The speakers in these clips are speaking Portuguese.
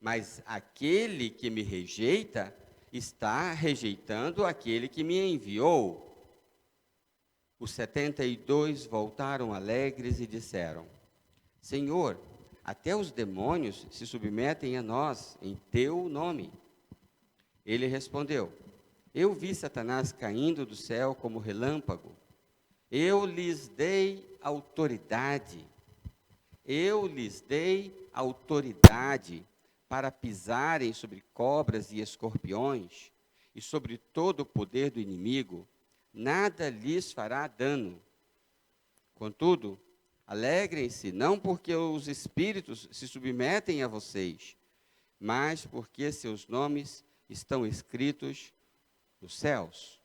Mas aquele que me rejeita, está rejeitando aquele que me enviou. Os 72 voltaram alegres e disseram: Senhor, até os demônios se submetem a nós em teu nome. Ele respondeu: Eu vi Satanás caindo do céu como relâmpago. Eu lhes dei autoridade. Eu lhes dei autoridade para pisarem sobre cobras e escorpiões e sobre todo o poder do inimigo. Nada lhes fará dano. Contudo, alegrem-se, não porque os espíritos se submetem a vocês, mas porque seus nomes estão escritos nos céus.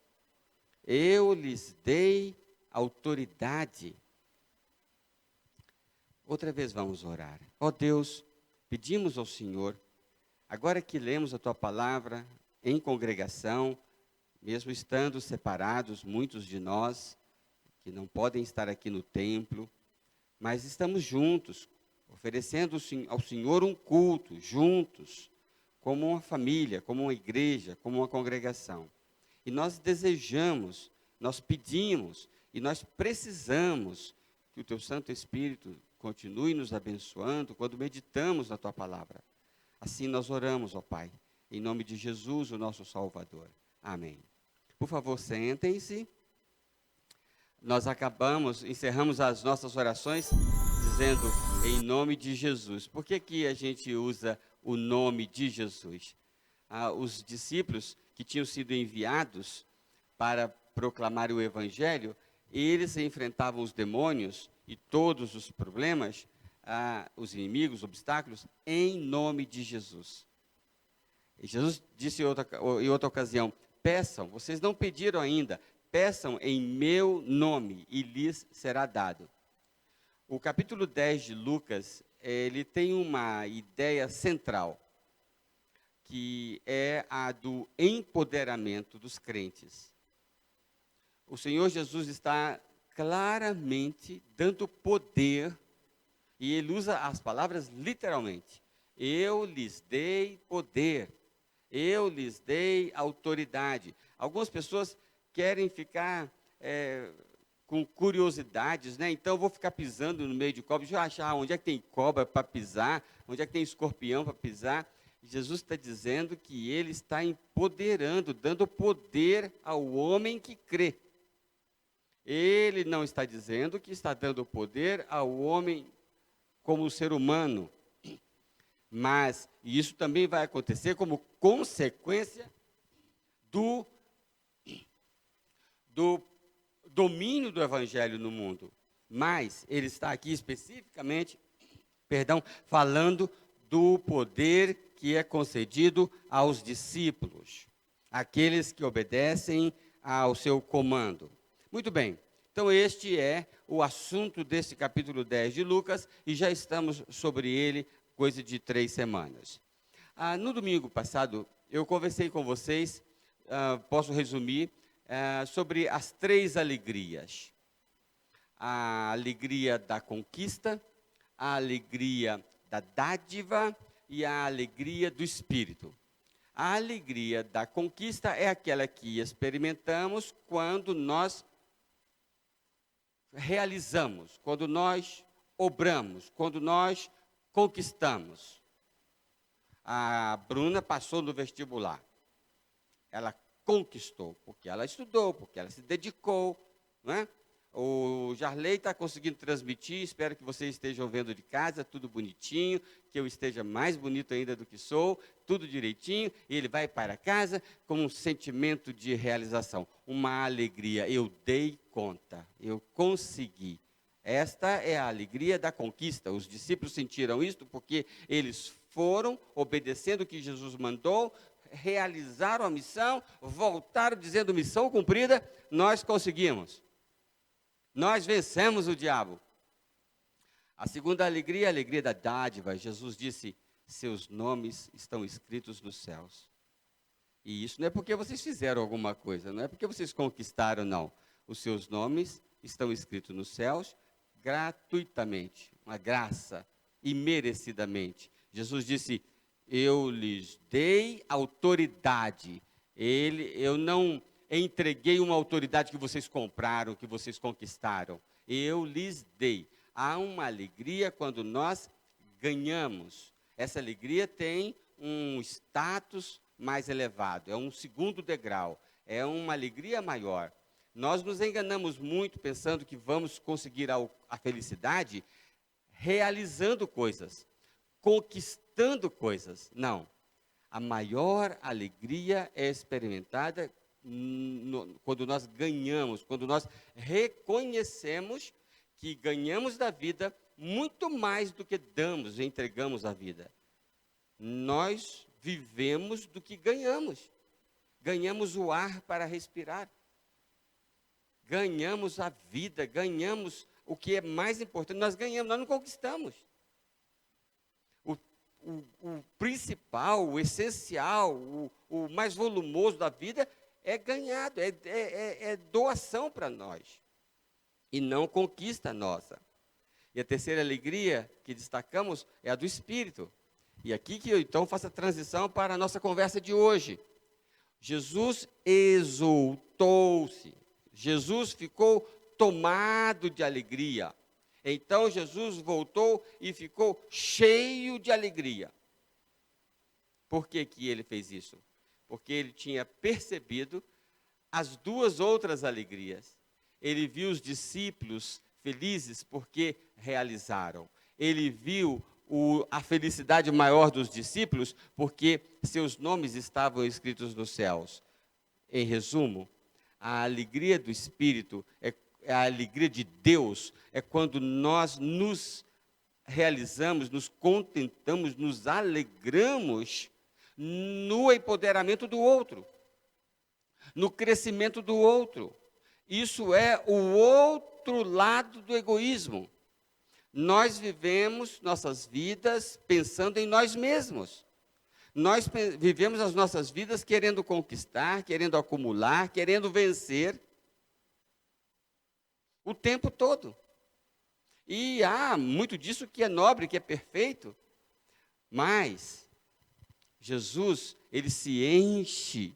Eu lhes dei autoridade. Outra vez vamos orar. Ó Deus, pedimos ao Senhor, agora que lemos a Tua palavra em congregação, mesmo estando separados, muitos de nós, que não podem estar aqui no templo, mas estamos juntos, oferecendo ao Senhor um culto, juntos, como uma família, como uma igreja, como uma congregação. E nós desejamos, nós pedimos e nós precisamos que o Teu Santo Espírito continue nos abençoando quando meditamos na Tua palavra. Assim nós oramos, ó Pai, em nome de Jesus, o nosso Salvador. Amém. Por favor, sentem-se. Nós encerramos as nossas orações dizendo em nome de Jesus. Por que que a gente usa o nome de Jesus? Os discípulos que tinham sido enviados para proclamar o Evangelho, eles enfrentavam os demônios e todos os problemas, os inimigos, os obstáculos, em nome de Jesus. E Jesus disse em outra ocasião: peçam, vocês não pediram ainda, peçam em meu nome e lhes será dado. O capítulo 10 de Lucas, ele tem uma ideia central, que é a do empoderamento dos crentes. O Senhor Jesus está claramente dando poder, e ele usa as palavras literalmente. Eu lhes dei poder, eu lhes dei autoridade. Algumas pessoas querem ficar com curiosidades, né? Então eu vou ficar pisando no meio de cobra, deixa eu achar onde é que tem cobra para pisar, onde é que tem escorpião para pisar. Jesus está dizendo que ele está empoderando, dando poder ao homem que crê. Ele não está dizendo que está dando poder ao homem como ser humano, mas isso também vai acontecer como consequência do domínio do Evangelho no mundo. Mas ele está aqui especificamente, falando do poder que é concedido aos discípulos, aqueles que obedecem ao seu comando. Muito bem, então este é o assunto desse capítulo 10 de Lucas, e já estamos sobre ele coisa de 3 semanas. No domingo passado, eu conversei com vocês, posso resumir, sobre as 3 alegrias. A alegria da conquista, a alegria da dádiva e a alegria do Espírito. A alegria da conquista é aquela que experimentamos quando nós realizamos, quando nós obramos, quando nós conquistamos. A Bruna passou no vestibular. Ela conquistou, porque ela estudou, porque ela se dedicou, não é? O Jarley está conseguindo transmitir, espero que vocês estejam vendo de casa, tudo bonitinho, que eu esteja mais bonito ainda do que sou, tudo direitinho, e ele vai para casa com um sentimento de realização, uma alegria. Eu dei conta, eu consegui. Esta é a alegria da conquista. Os discípulos sentiram isto porque eles foram obedecendo o que Jesus mandou, realizaram a missão, voltaram dizendo: missão cumprida, nós conseguimos. Nós vencemos o diabo. A segunda alegria é a alegria da dádiva. Jesus disse: seus nomes estão escritos nos céus. E isso não é porque vocês fizeram alguma coisa, não é porque vocês conquistaram, não. Os seus nomes estão escritos nos céus gratuitamente, uma graça, imerecidamente. Jesus disse: Eu lhes dei autoridade. Eu não entreguei uma autoridade que vocês compraram, que vocês conquistaram. Eu lhes dei. Há uma alegria quando nós ganhamos. Essa alegria tem um status mais elevado, é um segundo degrau, é uma alegria maior. Nós nos enganamos muito pensando que vamos conseguir a felicidade realizando coisas, conquistando coisas. Não. A maior alegria é experimentada quando nós ganhamos, quando nós reconhecemos que ganhamos da vida muito mais do que damos e entregamos à vida. Nós vivemos do que ganhamos. Ganhamos o ar para respirar. Ganhamos a vida, ganhamos o que é mais importante. Nós ganhamos, nós não conquistamos. O principal, o essencial, o mais volumoso da vida é ganhado, é doação para nós. E não conquista nossa. E a terceira alegria que destacamos é a do Espírito. E aqui que eu então faço a transição para a nossa conversa de hoje. Jesus exultou-se. Jesus ficou tomado de alegria. Então Jesus voltou e ficou cheio de alegria. Por que que ele fez isso? Porque ele tinha percebido as duas outras alegrias. Ele viu os discípulos felizes porque realizaram. Ele viu a felicidade maior dos discípulos porque seus nomes estavam escritos nos céus. Em resumo, a alegria do Espírito é a alegria de Deus, é quando nós nos realizamos, nos contentamos, nos alegramos no empoderamento do outro, no crescimento do outro. Isso é o outro lado do egoísmo. Nós vivemos nossas vidas pensando em nós mesmos. Nós vivemos as nossas vidas querendo conquistar, querendo acumular, querendo vencer o tempo todo. E há muito disso que é nobre, que é perfeito. Mas Jesus, ele se enche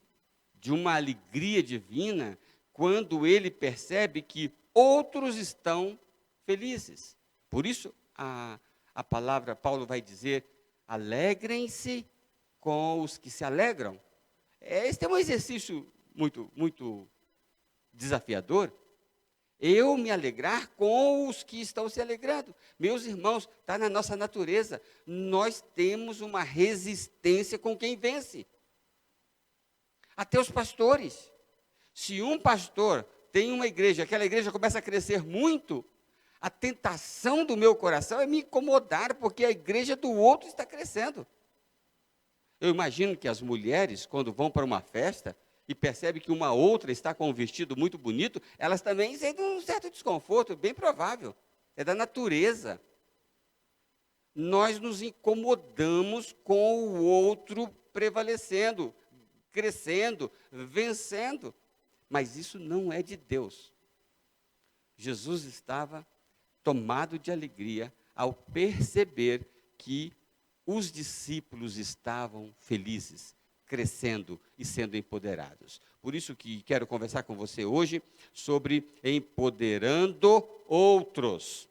de uma alegria divina quando ele percebe que outros estão felizes. Por isso, a palavra, Paulo vai dizer, alegrem-se com os que se alegram. Esse é um exercício muito desafiador. Eu me alegrar com os que estão se alegrando. Meus irmãos, está na nossa natureza. Nós temos uma resistência com quem vence. Até os pastores. Se um pastor tem uma igreja, aquela igreja começa a crescer muito, a tentação do meu coração é me incomodar, porque a igreja do outro está crescendo. Eu imagino que as mulheres, quando vão para uma festa e percebem que uma outra está com um vestido muito bonito, elas também sentem um certo desconforto, bem provável. É da natureza. Nós nos incomodamos com o outro prevalecendo, crescendo, vencendo. Mas isso não é de Deus. Jesus estava tomado de alegria ao perceber que os discípulos estavam felizes, crescendo e sendo empoderados. Por isso que quero conversar com você hoje sobre empoderando outros.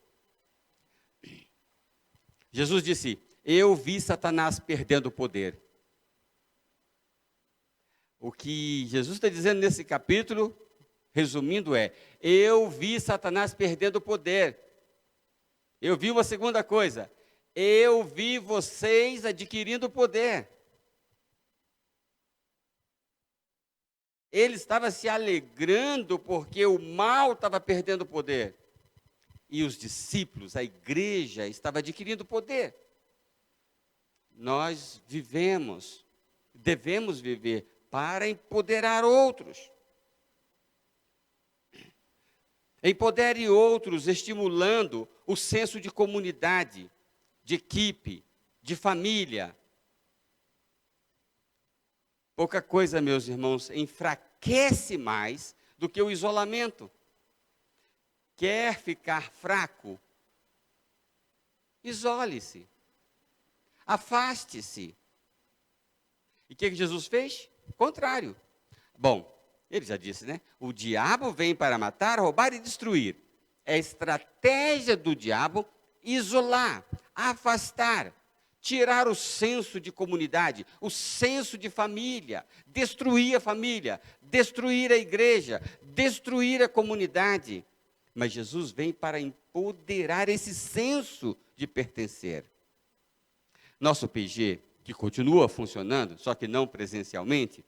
Jesus disse, eu vi Satanás perdendo o poder. O que Jesus está dizendo nesse capítulo, resumindo, é: eu vi Satanás perdendo o poder. Eu vi uma segunda coisa: eu vi vocês adquirindo poder. Ele estava se alegrando porque o mal estava perdendo poder. E os discípulos, a igreja, estava adquirindo poder. Nós devemos viver para empoderar outros. Empodere outros, estimulando o senso de comunidade, de equipe, de família. Pouca coisa, meus irmãos, enfraquece mais do que o isolamento. Quer ficar fraco? Isole-se. Afaste-se. E o que Jesus fez? O contrário. Bom, ele já disse, né? O diabo vem para matar, roubar e destruir. É a estratégia do diabo isolar, afastar, tirar o senso de comunidade, o senso de família, destruir a família, destruir a igreja, destruir a comunidade. Mas Jesus vem para empoderar esse senso de pertencer. Nosso PG, que continua funcionando, só que não presencialmente,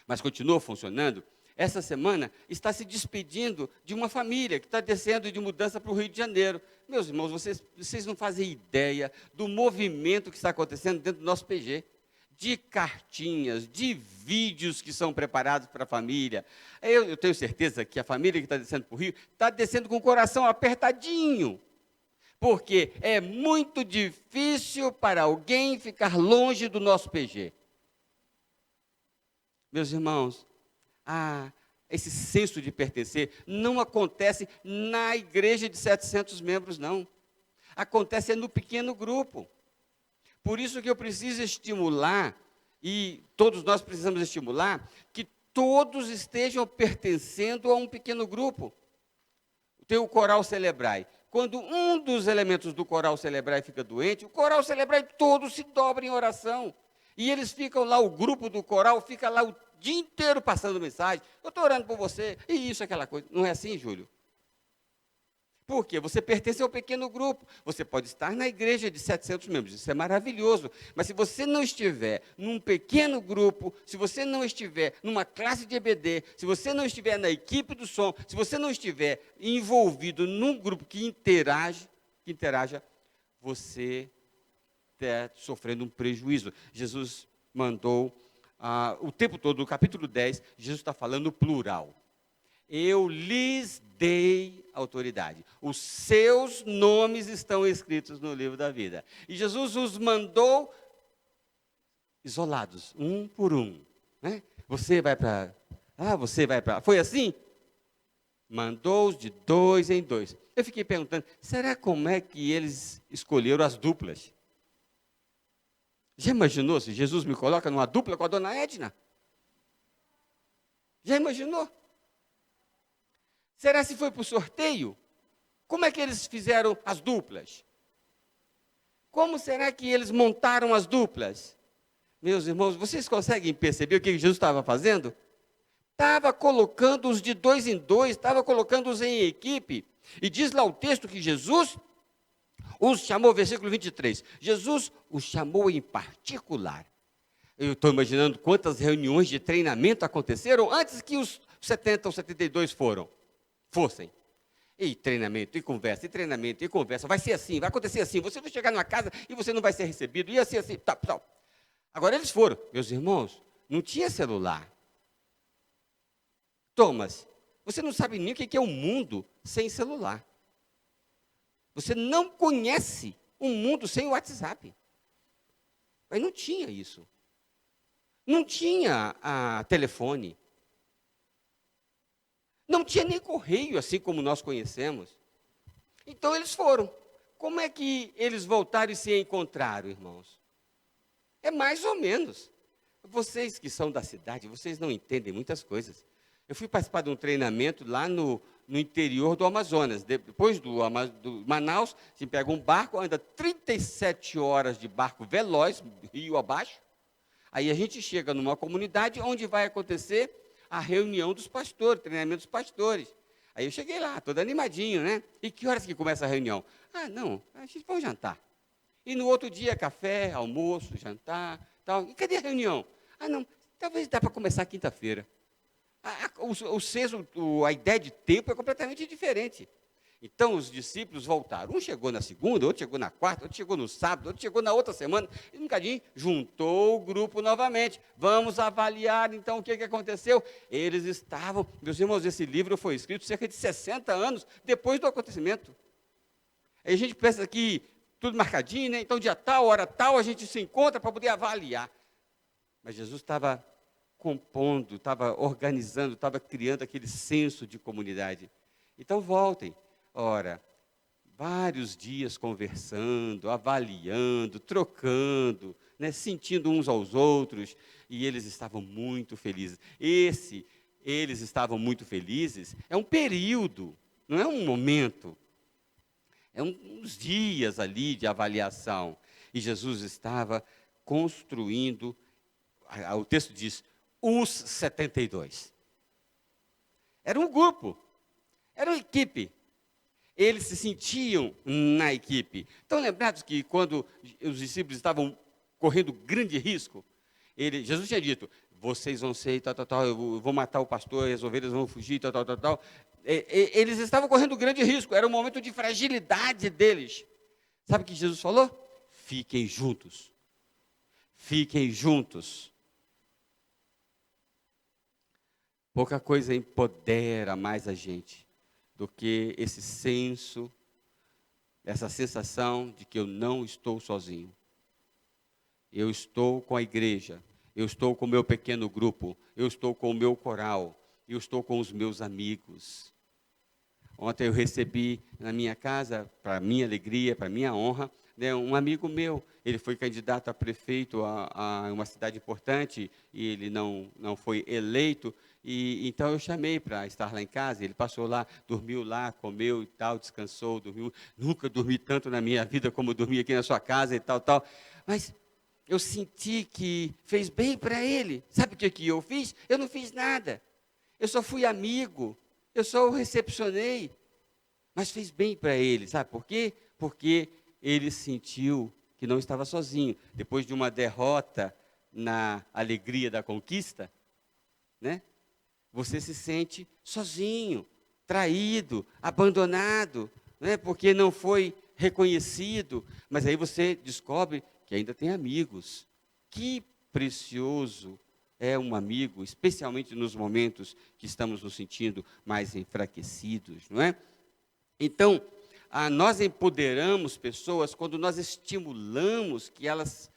mas continua funcionando, essa semana está se despedindo de uma família que está descendo de mudança para o Rio de Janeiro. Meus irmãos, vocês não fazem ideia do movimento que está acontecendo dentro do nosso PG. De cartinhas, de vídeos que são preparados para a família. Eu tenho certeza que a família que está descendo para o Rio está descendo com o coração apertadinho. Porque é muito difícil para alguém ficar longe do nosso PG. Meus irmãos, esse senso de pertencer não acontece na igreja de 700 membros, não. Acontece no pequeno grupo. Por isso que eu preciso estimular, e todos nós precisamos estimular, que todos estejam pertencendo a um pequeno grupo. Tem o coral Celebrai. Quando um dos elementos do coral Celebrai fica doente, o coral Celebrai todo se dobra em oração. E eles ficam lá, o grupo do coral fica lá o dia inteiro passando mensagem. Eu estou orando por você, e isso, aquela coisa. Não é assim, Júlio? Por quê? Você pertence ao pequeno grupo. Você pode estar na igreja de 700 membros, isso é maravilhoso. Mas se você não estiver num pequeno grupo, se você não estiver numa classe de EBD, se você não estiver na equipe do som, se você não estiver envolvido num grupo que interaja, você está sofrendo um prejuízo. Jesus mandou, o tempo todo, no capítulo 10, Jesus está falando plural. Eu lhes dei autoridade. Os seus nomes estão escritos no livro da vida. E Jesus os mandou isolados, um por um. Né? Você vai para... você vai para... Foi assim? Mandou-os de 2 em 2. Eu fiquei perguntando, será como é que eles escolheram as duplas? Já imaginou se Jesus me coloca numa dupla com a dona Edna? Já imaginou? Será se foi por sorteio? Como é que eles fizeram as duplas? Como será que eles montaram as duplas? Meus irmãos, vocês conseguem perceber o que Jesus estava fazendo? Estava colocando-os de 2 em 2, estava colocando-os em equipe. E diz lá o texto que Jesus os chamou, versículo 23, Jesus os chamou em particular. Eu estou imaginando quantas reuniões de treinamento aconteceram antes que os 70 ou 72 fossem. E treinamento, e conversa, e treinamento, e conversa. Vai ser assim, vai acontecer assim. Você vai chegar numa casa e você não vai ser recebido. Ia ser assim, tal. Agora eles foram. Meus irmãos, não tinha celular. Thomas, você não sabe nem o que é um mundo sem celular. Você não conhece um mundo sem o WhatsApp. Mas não tinha isso. Não tinha telefone. Não tinha nem correio, assim como nós conhecemos. Então eles foram. Como é que eles voltaram e se encontraram, irmãos? É mais ou menos. Vocês que são da cidade, vocês não entendem muitas coisas. Eu fui participar de um treinamento lá no interior do Amazonas. Depois do Manaus, se pega um barco, anda 37 horas de barco veloz, rio abaixo. Aí a gente chega numa comunidade onde vai acontecer a reunião dos pastores, treinamento dos pastores. Aí eu cheguei lá, todo animadinho, né? E que horas que começa a reunião? Não, a gente vai jantar. E no outro dia, café, almoço, jantar, tal. E cadê a reunião? Não, talvez dá para começar quinta-feira. A ideia de tempo é completamente diferente. Então, os discípulos voltaram. Um chegou na segunda, outro chegou na quarta, outro chegou no sábado, outro chegou na outra semana. E um bocadinho juntou o grupo novamente. Vamos avaliar, então, o que aconteceu. Eles estavam... Meus irmãos, esse livro foi escrito cerca de 60 anos depois do acontecimento. Aí a gente pensa que tudo marcadinho, né? Então, dia tal, hora tal, a gente se encontra para poder avaliar. Mas Jesus estava compondo, estava organizando, estava criando aquele senso de comunidade. Então, voltem. Ora, vários dias conversando, avaliando, trocando, né, sentindo uns aos outros, e eles estavam muito felizes. Eles estavam muito felizes, é um período, não é um momento, é uns dias ali de avaliação. E Jesus estava construindo, o texto diz, os 72. Era um grupo, era uma equipe. Eles se sentiam na equipe. Estão lembrados que quando os discípulos estavam correndo grande risco, Jesus tinha dito, vocês vão ser, eu vou matar o pastor, as ovelhas vão fugir, tal. Eles estavam correndo grande risco, era um momento de fragilidade deles. Sabe o que Jesus falou? Fiquem juntos. Fiquem juntos. Pouca coisa empodera mais a gente do que esse senso, essa sensação de que eu não estou sozinho. Eu estou com a igreja, eu estou com o meu pequeno grupo, eu estou com o meu coral, eu estou com os meus amigos. Ontem eu recebi na minha casa, para minha alegria, para minha honra, né, um amigo meu. Ele foi candidato a prefeito a uma cidade importante e ele não foi eleito. E então eu chamei para estar lá em casa. Ele passou lá, dormiu lá, comeu e tal, descansou, dormiu. Nunca dormi tanto na minha vida como dormi aqui na sua casa e tal. Mas eu senti que fez bem para ele. Sabe o que eu fiz? Eu não fiz nada. Eu só fui amigo. Eu só o recepcionei. Mas fez bem para ele. Sabe por quê? Porque ele sentiu que não estava sozinho. Depois de uma derrota na alegria da conquista, né? Você se sente sozinho, traído, abandonado, né? Porque não foi reconhecido. Mas aí você descobre que ainda tem amigos. Que precioso é um amigo, especialmente nos momentos que estamos nos sentindo mais enfraquecidos, não é? Então, nós empoderamos pessoas quando nós estimulamos que elas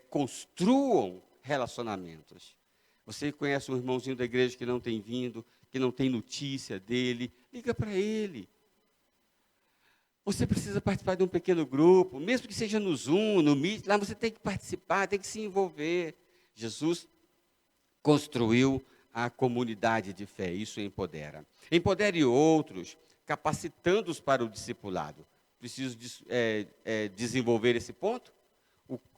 construam relacionamentos. Você conhece um irmãozinho da igreja que não tem vindo, que não tem notícia dele, liga para ele. Você precisa participar de um pequeno grupo, mesmo que seja no Zoom, no Meet, lá você tem que participar, tem que se envolver. Jesus construiu a comunidade de fé, isso empodera. Empodere outros, capacitando-os para o discipulado. Preciso desenvolver esse ponto?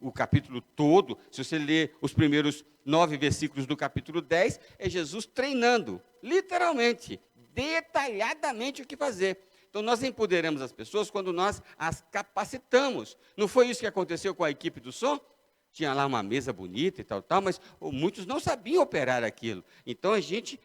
O capítulo todo, se você ler os primeiros 9 versículos do capítulo 10, é Jesus treinando, literalmente, detalhadamente o que fazer. Então, nós empoderamos as pessoas quando nós as capacitamos. Não foi isso que aconteceu com a equipe do som? Tinha lá uma mesa bonita e tal, mas muitos não sabiam operar aquilo. Então, a gente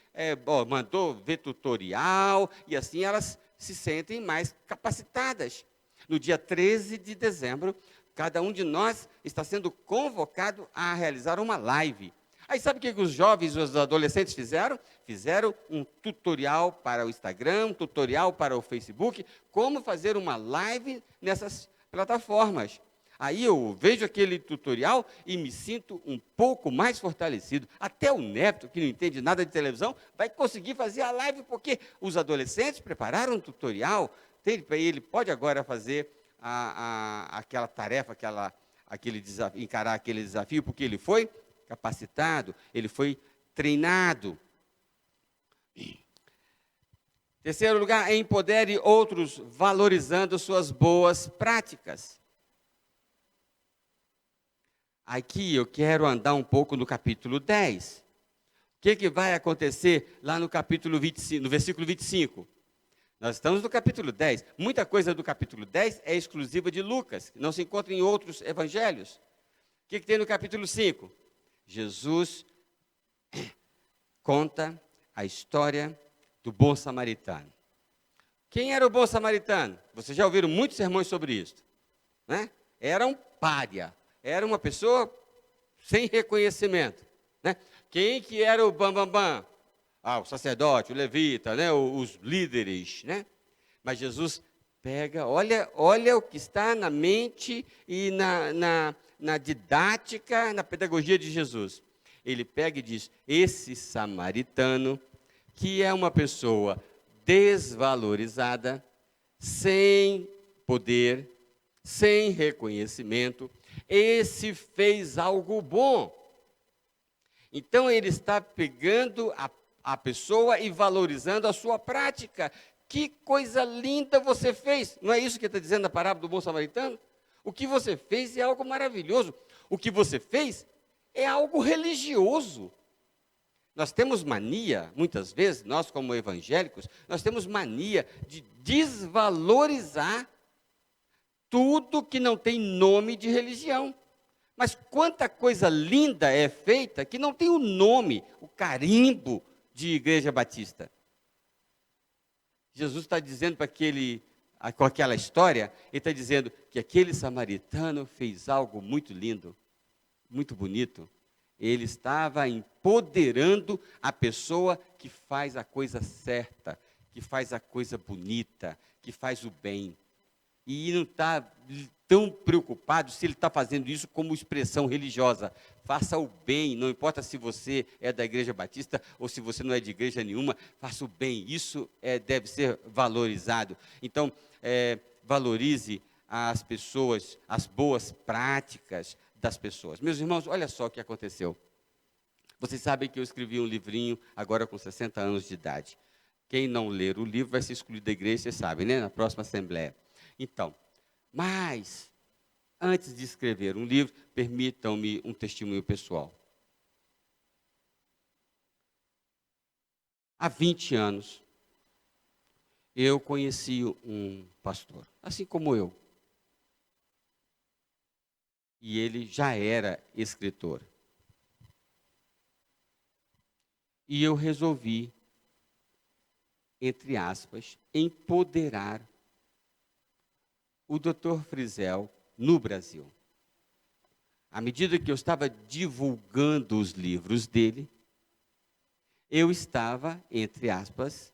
mandou ver tutorial e assim elas se sentem mais capacitadas. No dia 13 de dezembro, cada um de nós está sendo convocado a realizar uma live. Aí sabe o que os jovens e os adolescentes fizeram? Fizeram um tutorial para o Instagram, um tutorial para o Facebook, como fazer uma live nessas plataformas. Aí eu vejo aquele tutorial e me sinto um pouco mais fortalecido. Até o neto, que não entende nada de televisão, vai conseguir fazer a live, porque os adolescentes prepararam um tutorial. Ele pode agora fazer aquela tarefa, aquele desafio, encarar aquele desafio, porque ele foi capacitado, ele foi treinado. Terceiro lugar, empodere outros valorizando suas boas práticas. Aqui eu quero andar um pouco no capítulo 10. O que vai acontecer lá no capítulo 25, no versículo 25? Nós estamos no capítulo 10. Muita coisa do capítulo 10 é exclusiva de Lucas, não se encontra em outros evangelhos. O que tem no capítulo 5? Jesus conta a história do bom samaritano. Quem era o bom samaritano? Vocês já ouviram muitos sermões sobre isso, né? Era um pária, era uma pessoa sem reconhecimento, né? Quem que era o bambambam? O sacerdote, o levita, né? Os líderes, né? Mas Jesus pega, olha o que está na mente e na didática, na pedagogia de Jesus. Ele pega e diz, esse samaritano, que é uma pessoa desvalorizada, sem poder, sem reconhecimento, esse fez algo bom. Então, ele está pegando a pessoa e valorizando a sua prática. Que coisa linda você fez! Não é isso que está dizendo a parábola do bom samaritano? O que você fez é algo maravilhoso. O que você fez é algo religioso. Nós temos mania, muitas vezes, nós como evangélicos, nós temos mania de desvalorizar tudo que não tem nome de religião. Mas quanta coisa linda é feita que não tem o nome, o carimbo de Igreja Batista. Jesus está dizendo para com aquela história, ele está dizendo que aquele samaritano fez algo muito lindo, muito bonito. Ele estava empoderando a pessoa que faz a coisa certa, que faz a coisa bonita, que faz o bem. E não está tão preocupado se ele está fazendo isso como expressão religiosa. Faça o bem, não importa se você é da Igreja Batista ou se você não é de igreja nenhuma, faça o bem. Isso deve ser valorizado. Então, valorize as pessoas, as boas práticas das pessoas. Meus irmãos, olha só o que aconteceu. Vocês sabem que eu escrevi um livrinho agora com 60 anos de idade. Quem não ler o livro vai ser excluído da igreja, vocês sabem, né? Na próxima assembleia. Então, mas, antes de escrever um livro, permitam-me um testemunho pessoal. Há 20 anos, eu conheci um pastor, assim como eu. E ele já era escritor. E eu resolvi, entre aspas, empoderar o Dr. Frisel no Brasil. À medida que eu estava divulgando os livros dele, eu estava, entre aspas,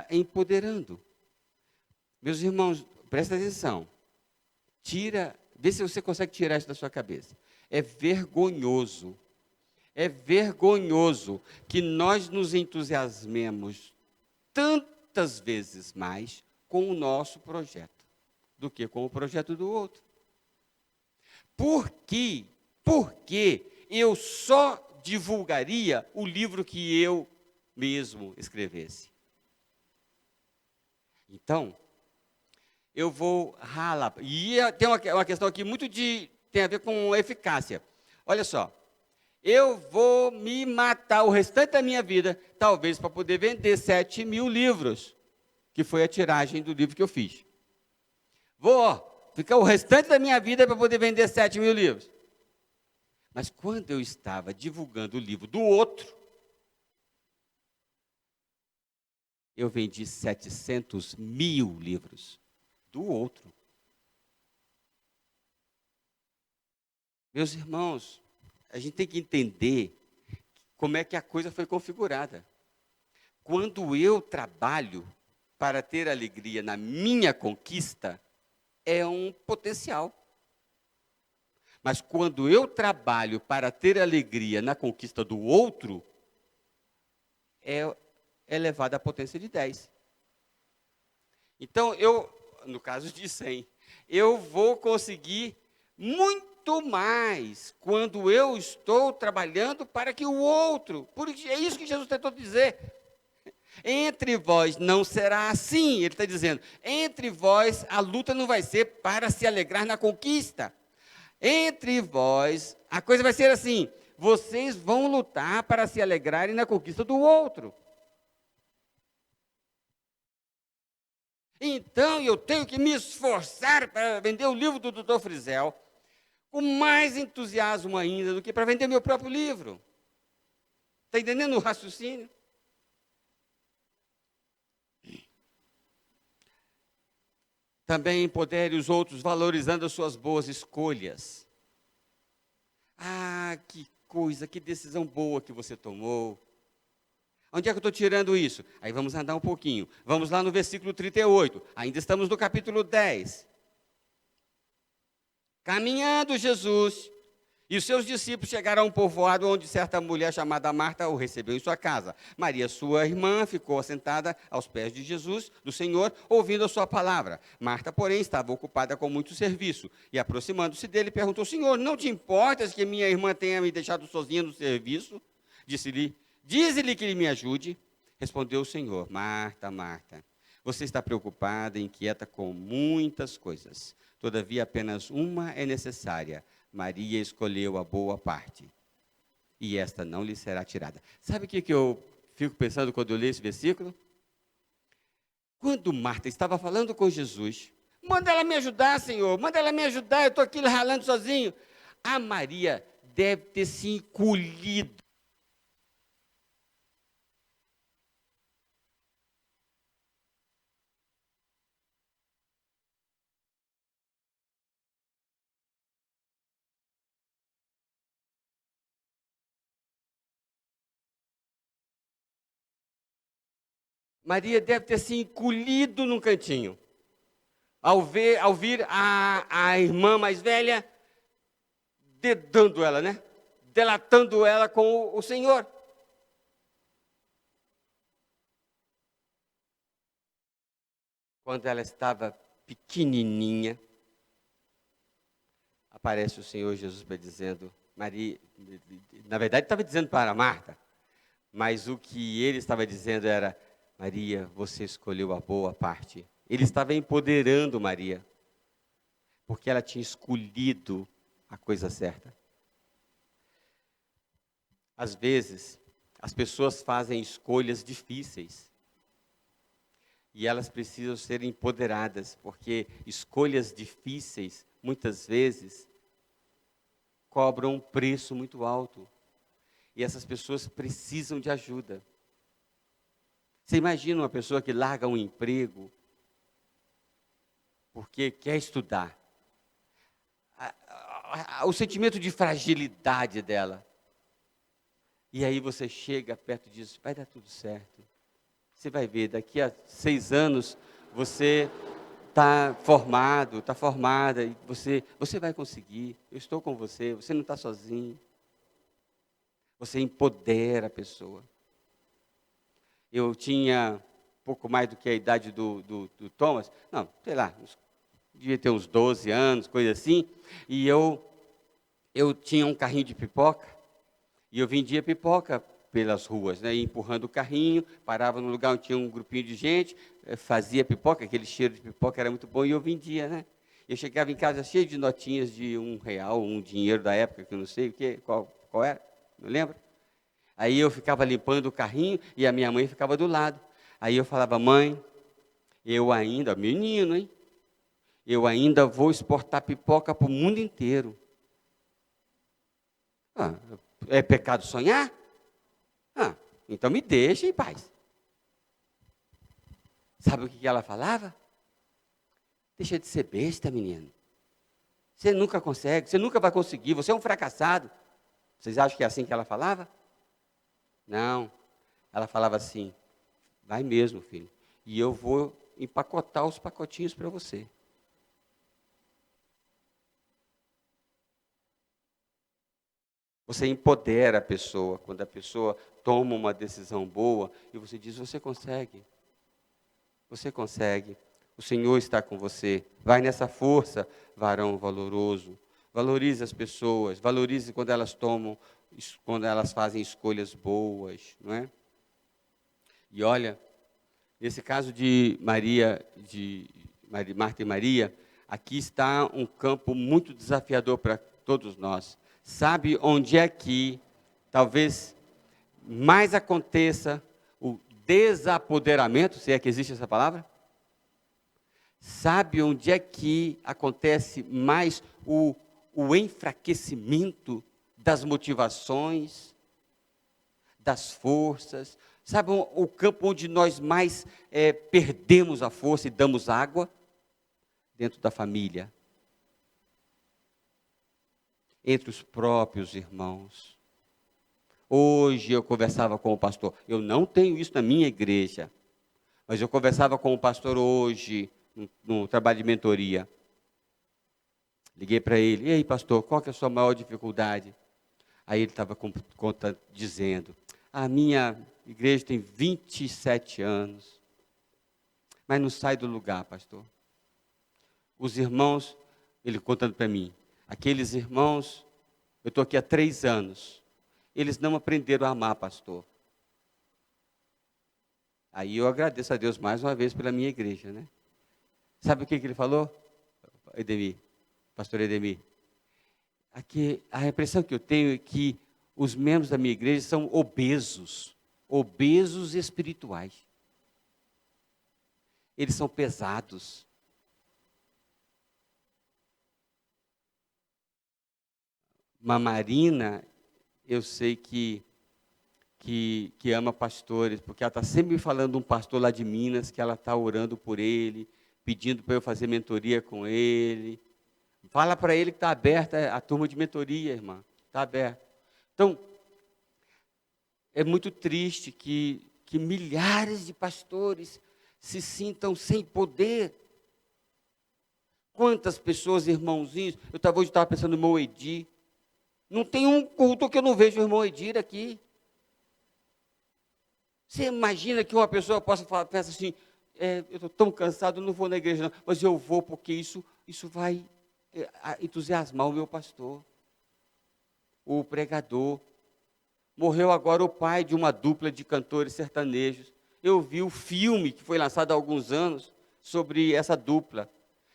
empoderando. Meus irmãos, presta atenção. Vê se você consegue tirar isso da sua cabeça. É vergonhoso que nós nos entusiasmemos tantas vezes mais com o nosso projeto do que com o projeto do outro. Por quê? Porque eu só divulgaria o livro que eu mesmo escrevesse. Então, eu vou ralar. E tem uma questão aqui tem a ver com eficácia. Olha só, eu vou me matar o restante da minha vida, talvez para poder vender 7.000 livros, que foi a tiragem do livro que eu fiz. Vou ficar o restante da minha vida para poder vender 7.000 livros. Mas quando eu estava divulgando o livro do outro, eu vendi 700.000 livros do outro. Meus irmãos, a gente tem que entender como é que a coisa foi configurada. Quando eu trabalho para ter alegria na minha conquista, é um potencial. Mas quando eu trabalho para ter alegria na conquista do outro, é elevado à potência de 10. Então, no caso de 100, eu vou conseguir muito mais quando eu estou trabalhando para que o outro, é isso que Jesus tentou dizer. Entre vós não será assim, ele está dizendo, entre vós a luta não vai ser para se alegrar na conquista. Entre vós, a coisa vai ser assim, vocês vão lutar para se alegrarem na conquista do outro. Então, eu tenho que me esforçar para vender o livro do Dr. Frisel, com mais entusiasmo ainda do que para vender meu próprio livro. Está entendendo o raciocínio? Também empodere os outros valorizando as suas boas escolhas. Ah, que coisa, que decisão boa que você tomou. Onde é que eu estou tirando isso? Aí vamos andar um pouquinho. Vamos lá no versículo 38. Ainda estamos no capítulo 10. Caminhando Jesus, E os seus discípulos chegaram a um povoado onde certa mulher chamada Marta o recebeu em sua casa. Maria, sua irmã, ficou assentada aos pés de Jesus, do Senhor, ouvindo a sua palavra. Marta, porém, estava ocupada com muito serviço. E, aproximando-se dele, perguntou: Senhor, não te importas que minha irmã tenha me deixado sozinha no serviço? Disse-lhe: Dize-lhe que ele me ajude. Respondeu o Senhor: Marta, Marta, você está preocupada e inquieta com muitas coisas. Todavia, apenas uma é necessária. Maria escolheu a boa parte, e esta não lhe será tirada. Sabe o que eu fico pensando quando eu leio esse versículo? Quando Marta estava falando com Jesus, manda ela me ajudar, Senhor, manda ela me ajudar, eu estou aqui ralando sozinho. A Maria deve ter se encolhido. Maria deve ter se encolhido num cantinho, ao vir a irmã mais velha dedando ela, né? Delatando ela com o Senhor. Quando ela estava pequenininha, aparece o Senhor Jesus para dizendo, Maria, na verdade estava dizendo para Marta, mas o que ele estava dizendo era, Maria, você escolheu a boa parte. Ele estava empoderando Maria, porque ela tinha escolhido a coisa certa. Às vezes, as pessoas fazem escolhas difíceis, e elas precisam ser empoderadas, porque escolhas difíceis, muitas vezes, cobram um preço muito alto. E essas pessoas precisam de ajuda. Você imagina uma pessoa que larga um emprego porque quer estudar. O sentimento de fragilidade dela. E aí você chega perto disso, vai dar tudo certo. Você vai ver, daqui a 6 anos, você está formado, está formada, e você vai conseguir, eu estou com você, você não está sozinho. Você empodera a pessoa. Eu tinha pouco mais do que a idade do Thomas, não, sei lá, devia ter uns 12 anos, coisa assim, e eu tinha um carrinho de pipoca, e eu vendia pipoca pelas ruas, né, empurrando o carrinho, parava no lugar onde tinha um grupinho de gente, fazia pipoca, aquele cheiro de pipoca era muito bom, e eu vendia, né? Eu chegava em casa cheio de notinhas de R$ 1, um dinheiro da época, que eu não sei qual era, não lembro. Aí eu ficava limpando o carrinho, e a minha mãe ficava do lado. Aí eu falava, mãe, eu ainda, menino, hein? Eu ainda vou exportar pipoca para o mundo inteiro. Ah, é pecado sonhar? Ah, então me deixa em paz. Sabe o que ela falava? Deixa de ser besta, menino. Você nunca consegue, você nunca vai conseguir, você é um fracassado. Vocês acham que é assim que ela falava? Não. Ela falava assim, vai mesmo, filho. E eu vou empacotar os pacotinhos para você. Você empodera a pessoa, quando a pessoa toma uma decisão boa, e você diz, você consegue. Você consegue. O Senhor está com você. Vai nessa força, varão valoroso. Valorize as pessoas, valorize quando elas fazem escolhas boas, não é? E olha, nesse caso de Marta e Maria, aqui está um campo muito desafiador para todos nós. Sabe onde é que talvez mais aconteça o desapoderamento, se é que existe essa palavra? Sabe onde é que acontece mais o enfraquecimento das motivações, das forças? Sabe o campo onde nós mais perdemos a força e damos água? Dentro da família. Entre os próprios irmãos. Hoje eu conversava com o pastor, eu não tenho isso na minha igreja, mas eu conversava com o pastor hoje, no trabalho de mentoria. Liguei para ele, e aí pastor, qual que é a sua maior dificuldade? Aí ele estava dizendo, a minha igreja tem 27 anos, mas não sai do lugar, pastor. Os irmãos, ele contando para mim, aqueles irmãos, eu estou aqui há 3 anos, eles não aprenderam a amar, pastor. Aí eu agradeço a Deus mais uma vez pela minha igreja, né? Sabe o que ele falou, Edemir, pastor Edemir? Aqui, a impressão que eu tenho é que os membros da minha igreja são obesos espirituais. Eles são pesados. Mamarina, eu sei que ama pastores, porque ela está sempre me falando de um pastor lá de Minas, que ela está orando por ele, pedindo para eu fazer mentoria com ele. Fala para ele que está aberta a turma de mentoria, irmã. Está aberta. Então, é muito triste que milhares de pastores se sintam sem poder. Quantas pessoas, irmãozinhos, hoje estava pensando no irmão Edir. Não tem um culto que eu não vejo o irmão Edir aqui. Você imagina que uma pessoa possa falar, pensa assim, eu estou tão cansado, não vou na igreja não, mas eu vou porque isso vai entusiasmar o meu pastor, o pregador. Morreu agora o pai de uma dupla de cantores sertanejos. Eu vi o filme que foi lançado há alguns anos sobre essa dupla.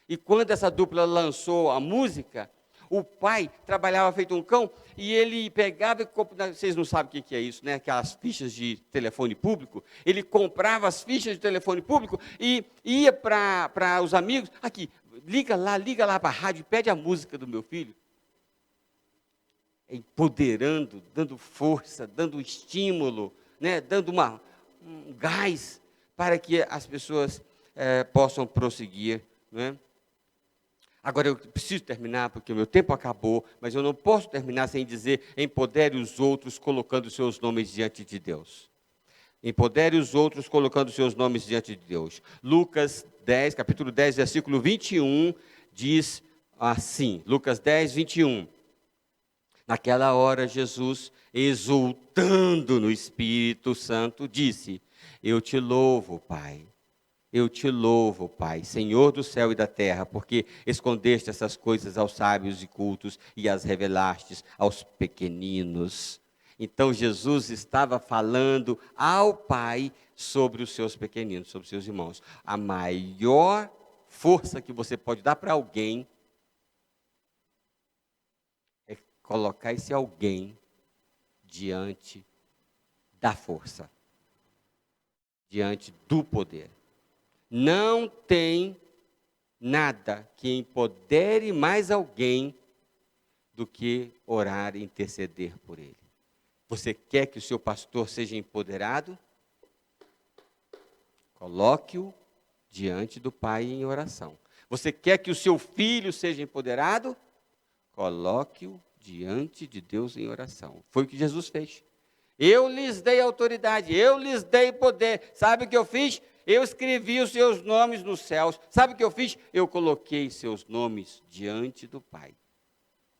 E quando essa dupla lançou a música, o pai trabalhava feito um cão e ele pegava, vocês não sabem o que é isso, né? Aquelas fichas de telefone público. Ele comprava as fichas de telefone público e ia para os amigos. Aqui, liga lá para a rádio, pede a música do meu filho. Empoderando, dando força, dando estímulo, né? Dando um gás para que as pessoas possam prosseguir, né? Agora eu preciso terminar, porque o meu tempo acabou, mas eu não posso terminar sem dizer, empodere os outros colocando seus nomes diante de Deus. Empodere os outros colocando seus nomes diante de Deus. Lucas 10, capítulo 10, versículo 21, diz assim, Lucas 10, 21. Naquela hora, Jesus, exultando no Espírito Santo, disse, eu te louvo, Pai. Eu te louvo, Pai, Senhor do céu e da terra, porque escondeste essas coisas aos sábios e cultos e as revelastes aos pequeninos. Então Jesus estava falando ao Pai sobre os seus pequeninos, sobre os seus irmãos. A maior força que você pode dar para alguém é colocar esse alguém diante da força, diante do poder. Não tem nada que empodere mais alguém do que orar e interceder por ele. Você quer que o seu pastor seja empoderado? Coloque-o diante do Pai em oração. Você quer que o seu filho seja empoderado? Coloque-o diante de Deus em oração. Foi o que Jesus fez. Eu lhes dei autoridade, eu lhes dei poder. Sabe o que eu fiz? Eu escrevi os seus nomes nos céus. Sabe o que eu fiz? Eu coloquei seus nomes diante do Pai.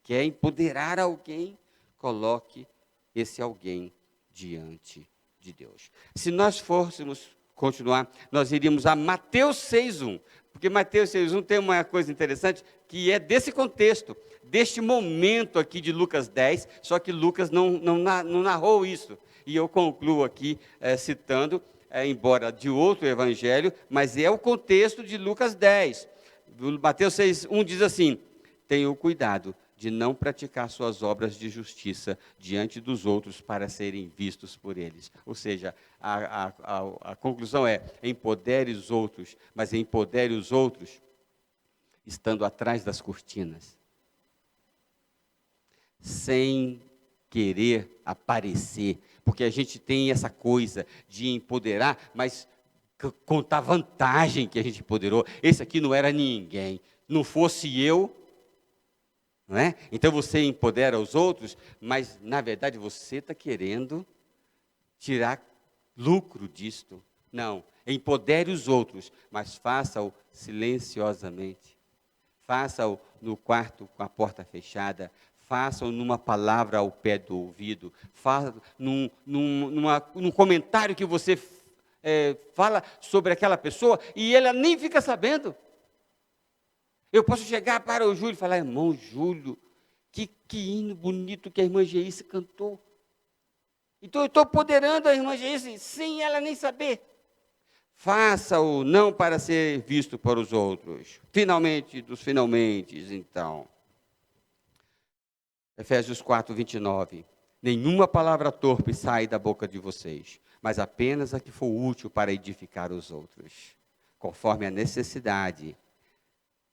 Quer empoderar alguém? Coloque esse alguém diante de Deus. Se nós fôssemos continuar, nós iríamos a Mateus 6:1. Porque Mateus 6:1 tem uma coisa interessante, que é desse contexto, deste momento aqui de Lucas 10, só que Lucas não narrou isso. E eu concluo aqui citando, embora de outro evangelho, mas é o contexto de Lucas 10. Mateus 6:1 diz assim, tenham cuidado de não praticar suas obras de justiça diante dos outros para serem vistos por eles. Ou seja, a conclusão é, empodere os outros, mas empodere os outros estando atrás das cortinas, sem querer aparecer, porque a gente tem essa coisa de empoderar, mas contar vantagem que a gente empoderou. Esse aqui não era ninguém, não fosse eu, não é? Então você empodera os outros, mas na verdade você está querendo tirar lucro disto. Não, empodere os outros, mas faça-o silenciosamente. Faça-o no quarto com a porta fechada, façam numa palavra ao pé do ouvido, façam num comentário que você fala sobre aquela pessoa e ela nem fica sabendo. Eu posso chegar para o Júlio e falar: irmão Júlio, que hino bonito que a irmã Geice cantou. Então eu estou apoderando a irmã Geice sem ela nem saber. Faça-o não para ser visto por os outros. Finalmente, dos finalmente, então. Efésios 4, 29. Nenhuma palavra torpe sai da boca de vocês, mas apenas a que for útil para edificar os outros, conforme a necessidade,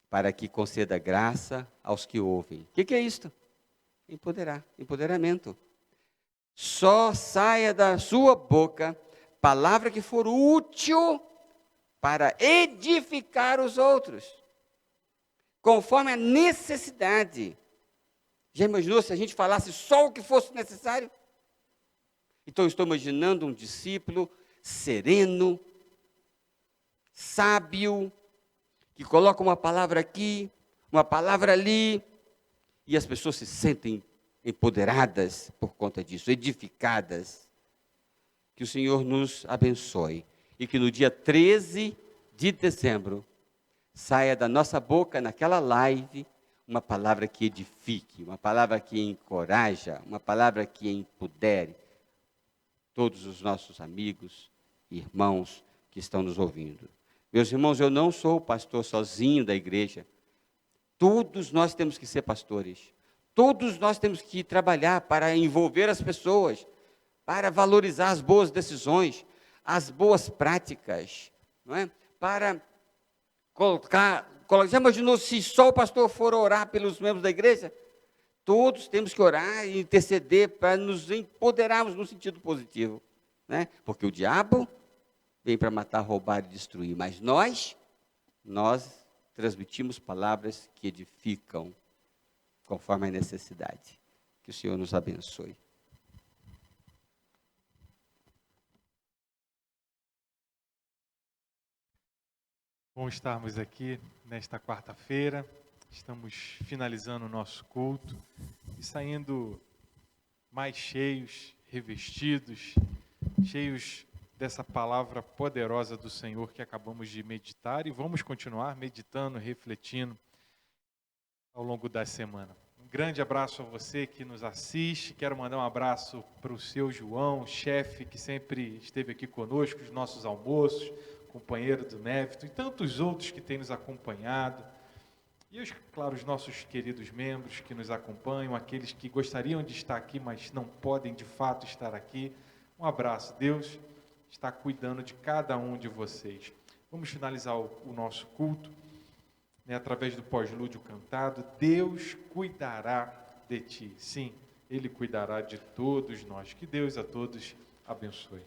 para que conceda graça aos que ouvem. O que é isto? Empoderamento. Só saia da sua boca palavra que for útil para edificar os outros, conforme a necessidade. Já imaginou se a gente falasse só o que fosse necessário? Então eu estou imaginando um discípulo sereno, sábio, que coloca uma palavra aqui, uma palavra ali, e as pessoas se sentem empoderadas por conta disso, edificadas. Que o Senhor nos abençoe e que no dia 13 de dezembro saia da nossa boca, naquela live, uma palavra que edifique, uma palavra que encoraja, uma palavra que empodere todos os nossos amigos e irmãos que estão nos ouvindo. Meus irmãos, eu não sou pastor sozinho da igreja. Todos nós temos que ser pastores. Todos nós temos que trabalhar para envolver as pessoas, para valorizar as boas decisões, as boas práticas, não é? Para colocar. Já imaginou se só o pastor for orar pelos membros da igreja? Todos temos que orar e interceder para nos empoderarmos no sentido positivo, né? Porque o diabo vem para matar, roubar e destruir, mas nós transmitimos palavras que edificam conforme a necessidade. Que o Senhor nos abençoe. Bom estarmos aqui nesta quarta-feira, estamos finalizando o nosso culto e saindo mais cheios, revestidos, cheios dessa palavra poderosa do Senhor que acabamos de meditar e vamos continuar meditando, refletindo ao longo da semana. Um grande abraço a você que nos assiste, quero mandar um abraço para o seu João, chefe que sempre esteve aqui conosco, os nossos almoços, companheiro do Névito e tantos outros que têm nos acompanhado. E, claro, os nossos queridos membros que nos acompanham, aqueles que gostariam de estar aqui, mas não podem de fato estar aqui. Um abraço. Deus está cuidando de cada um de vocês. Vamos finalizar o nosso culto, né, através do pós-lúdio cantado. Deus cuidará de ti. Sim, Ele cuidará de todos nós. Que Deus a todos abençoe.